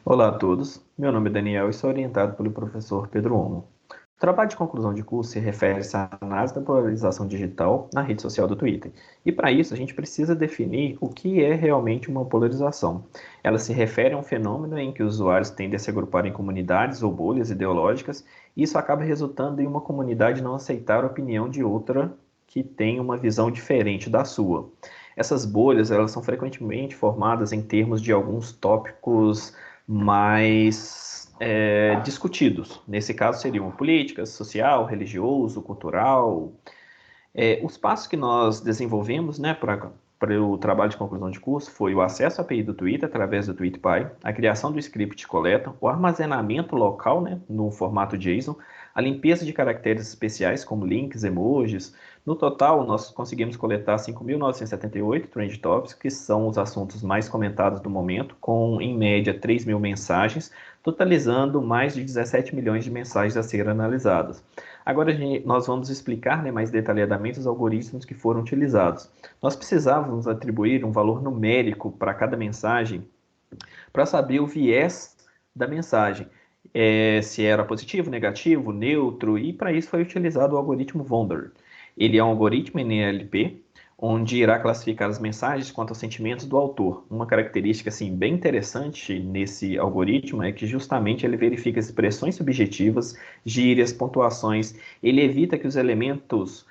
Olá a todos, meu nome é Daniel e sou orientado pelo professor Pedro Omo. O trabalho de conclusão de curso se refere-se à análise da polarização digital na rede social do Twitter. E para isso a gente precisa definir o que é realmente uma polarização. Ela se refere a um fenômeno em que os usuários tendem a se agrupar em comunidades ou bolhas ideológicas e isso acaba resultando em uma comunidade não aceitar a opinião de outra que tem uma visão diferente da sua. Essas bolhas, elas são frequentemente formadas em termos de alguns tópicos mais discutidos. Nesse caso, seriam política, social, religioso, cultural. Os passos que nós desenvolvemos, né, para o trabalho de conclusão de curso foi o acesso à API do Twitter através do TweetPy, a criação do script de coleta, o armazenamento local, né, no formato JSON, a limpeza de caracteres especiais como links, emojis. No total, nós conseguimos coletar 5.978 trend topics, que são os assuntos mais comentados do momento, com em média 3.000 mensagens, totalizando mais de 17 milhões de mensagens a serem analisadas. Agora nós vamos explicar, né, mais detalhadamente os algoritmos que foram utilizados. Nós precisávamos atribuir um valor numérico para cada mensagem para saber o viés da mensagem, se era positivo, negativo, neutro, e para isso foi utilizado o algoritmo Wonder. Ele é um algoritmo NLP, onde irá classificar as mensagens quanto aos sentimentos do autor. Uma característica assim, bem interessante nesse algoritmo é que justamente ele verifica expressões subjetivas, gírias, pontuações. Ele evita que os elementos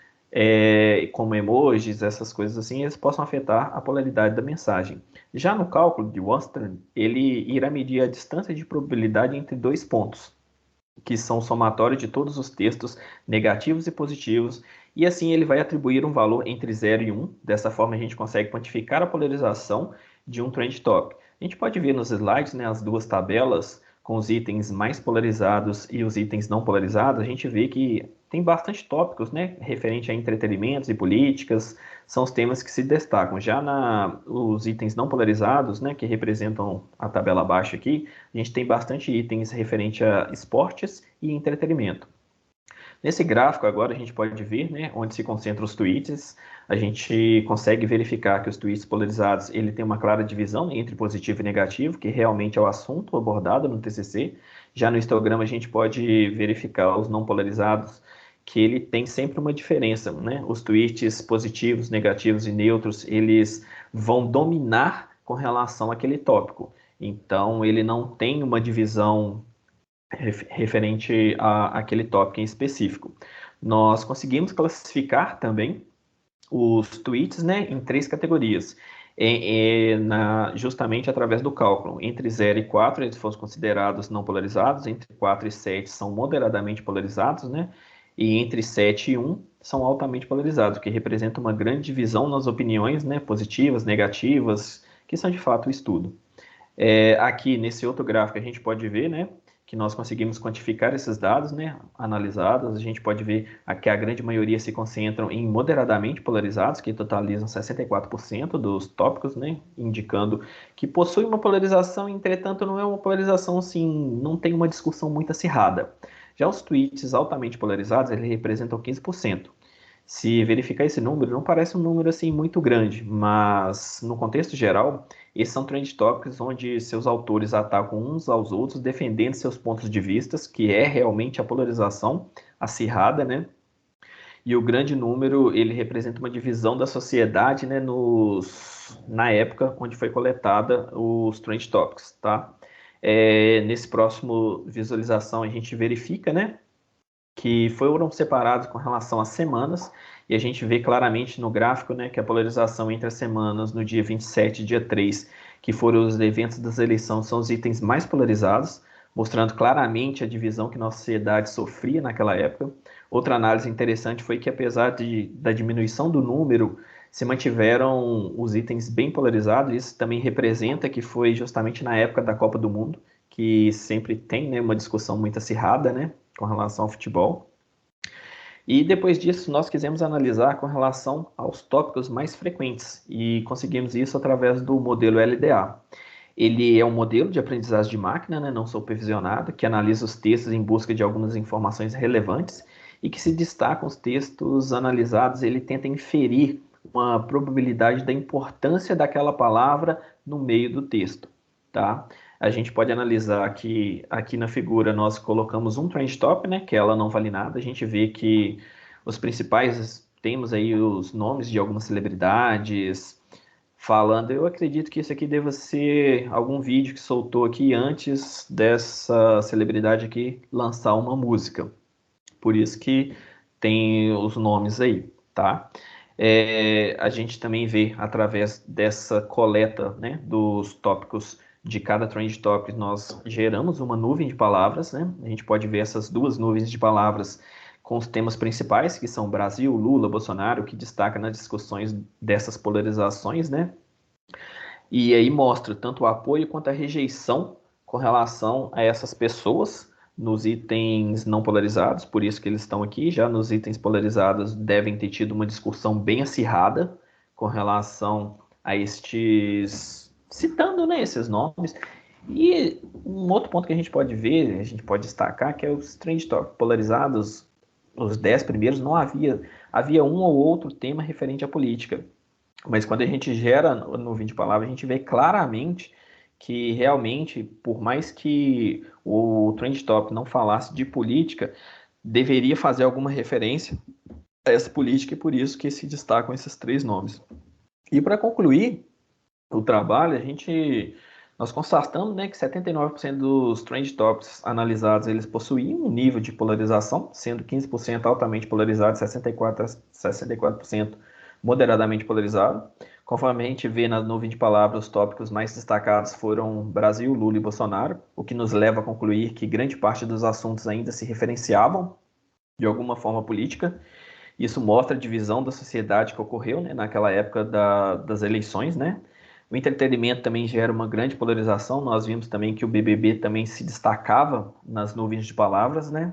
como emojis, essas coisas assim, eles possam afetar a polaridade da mensagem. Já no cálculo de Wostern, ele irá medir a distância de probabilidade entre dois pontos, que são o somatório de todos os textos negativos e positivos, e assim ele vai atribuir um valor entre 0 e 1. Dessa forma a gente consegue quantificar a polarização de um trend top. A gente pode ver nos slides, né, as duas tabelas com os itens mais polarizados e os itens não polarizados. A gente vê que tem bastante tópicos, né, referente a entretenimentos e políticas, são os temas que se destacam. Já os itens não polarizados, né, que representam a tabela abaixo aqui, a gente tem bastante itens referente a esportes e entretenimento. Nesse gráfico agora a gente pode ver, né, onde se concentram os tweets. A gente consegue verificar que os tweets polarizados ele tem uma clara divisão entre positivo e negativo, que realmente é o assunto abordado no TCC. Já no histograma a gente pode verificar os não polarizados, que ele tem sempre uma diferença, né? Os tweets positivos, negativos e neutros, eles vão dominar com relação àquele tópico. Então, ele não tem uma divisão referente àquele tópico em específico. Nós conseguimos classificar também os tweets, né, em três categorias, justamente através do cálculo. Entre 0 e 4 eles foram considerados não polarizados, entre 4 e 7 são moderadamente polarizados, né, e entre 7 e 1 são altamente polarizados, o que representa uma grande divisão nas opiniões, né, positivas, negativas, que são de fato o estudo. Aqui nesse outro gráfico a gente pode ver, né, que nós conseguimos quantificar esses dados, né, analisados. A gente pode ver que a grande maioria se concentram em moderadamente polarizados, que totalizam 64% dos tópicos, né, indicando que possui uma polarização, entretanto não é uma polarização assim, não tem uma discussão muito acirrada. Já os tweets altamente polarizados, eles representam 15%. Se verificar esse número, não parece um número assim muito grande, mas no contexto geral, esses são trend topics onde seus autores atacam uns aos outros, defendendo seus pontos de vista, que é realmente a polarização acirrada, né? E o grande número, ele representa uma divisão da sociedade, né, na época onde foi coletada os trend topics, tá? Nesse próximo visualização a gente verifica, né, que foram separados com relação às semanas, e a gente vê claramente no gráfico, né, que a polarização entre as semanas no dia 27 e dia 3, que foram os eventos das eleições, são os itens mais polarizados, mostrando claramente a divisão que nossa sociedade sofria naquela época. Outra análise interessante foi que, apesar da diminuição do número, se mantiveram os itens bem polarizados. Isso também representa que foi justamente na época da Copa do Mundo, que sempre tem, né, uma discussão muito acirrada, né, com relação ao futebol. E depois disso, nós quisemos analisar com relação aos tópicos mais frequentes e conseguimos isso através do modelo LDA. Ele é um modelo de aprendizagem de máquina, né, não supervisionado, que analisa os textos em busca de algumas informações relevantes e que se destacam os textos analisados, ele tenta inferir uma probabilidade da importância daquela palavra no meio do texto, tá? A gente pode analisar que aqui na figura nós colocamos um trend top, né, que ela não vale nada. A gente vê que os principais, temos aí os nomes de algumas celebridades falando. Eu acredito que isso aqui deva ser algum vídeo que soltou aqui antes dessa celebridade aqui lançar uma música. Por isso que tem os nomes aí, tá? A gente também vê através dessa coleta, né, dos tópicos de cada trend topic, nós geramos uma nuvem de palavras, né? A gente pode ver essas duas nuvens de palavras com os temas principais, que são Brasil, Lula, Bolsonaro, que destaca nas discussões dessas polarizações, né? E aí mostra tanto o apoio quanto a rejeição com relação a essas pessoas nos itens não polarizados, por isso que eles estão aqui. Já nos itens polarizados devem ter tido uma discussão bem acirrada com relação a estes, citando, né, esses nomes. E um outro ponto que a gente pode ver, a gente pode destacar, que é os trend topics polarizados, os 10 primeiros, não havia um ou outro tema referente à política. Mas quando a gente gera no 20 palavras, a gente vê claramente que realmente, por mais que o Trend Top não falasse de política, deveria fazer alguma referência a essa política e por isso que se destacam esses três nomes. E para concluir o trabalho, nós constatamos, né, que 79% dos Trend Tops analisados eles possuíam um nível de polarização, sendo 15% altamente polarizado, 64% moderadamente polarizado. Conforme a gente vê na nuvem de palavras, os tópicos mais destacados foram Brasil, Lula e Bolsonaro, o que nos leva a concluir que grande parte dos assuntos ainda se referenciavam de alguma forma política. Isso mostra a divisão da sociedade que ocorreu, né, naquela época das eleições, né? O entretenimento também gera uma grande polarização. Nós vimos também que o BBB também se destacava nas nuvens de palavras, né?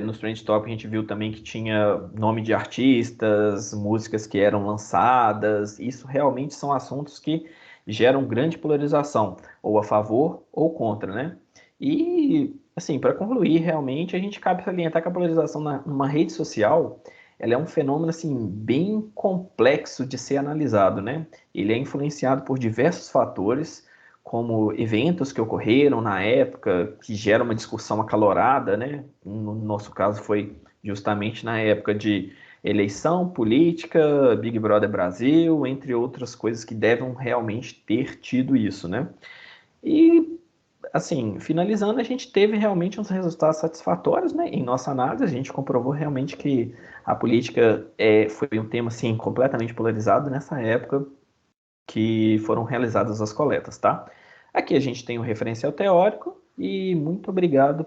Nos Trend Top a gente viu também que tinha nome de artistas, músicas que eram lançadas. Isso realmente são assuntos que geram grande polarização, ou a favor ou contra, né? E, assim, para concluir, realmente a gente cabe salientar que a polarização numa rede social, ela é um fenômeno, assim, bem complexo de ser analisado, né? Ele é influenciado por diversos fatores, como eventos que ocorreram na época, que geram uma discussão acalorada, né? No nosso caso foi justamente na época de eleição, política, Big Brother Brasil, entre outras coisas que devem realmente ter tido isso, né? E, assim, finalizando, a gente teve realmente uns resultados satisfatórios, né? Em nossa análise, a gente comprovou realmente que a política foi um tema, assim, completamente polarizado nessa época, que foram realizadas as coletas, tá? Aqui a gente tem o referencial teórico e muito obrigado